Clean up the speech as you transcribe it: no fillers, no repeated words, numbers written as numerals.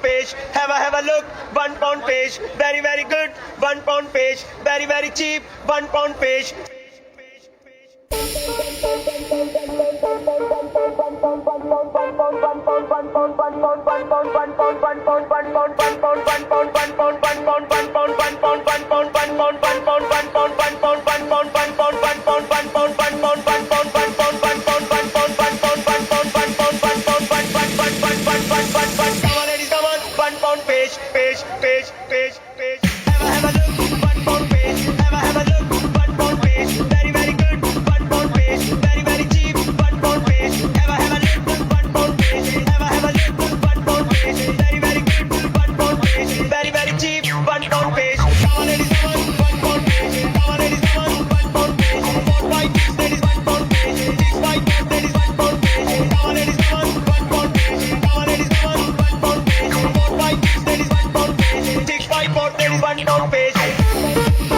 page. Have a look. £1 page. Very very good. £1 page. Very very cheap. £1 page. Page. Have a look, £1 page. Have a look, £1 page. Very very good, £1 page. Very very cheap, £1 page. Have a look, £1 page. Have a look, £1 page. Very very good, £1 page. Very very cheap, £1 page. Come on ladies, come on, £1 page. Come on ladies, come on, £1 page. 4 5 6 ladies, £1 page. 6 5 4 ladies, £1 page. Come on ladies, come on, £1 page. Come on ladies, come on, £1 page. 4 5 6 ladies, £1 page. 6 5 4 ladies, £1 page.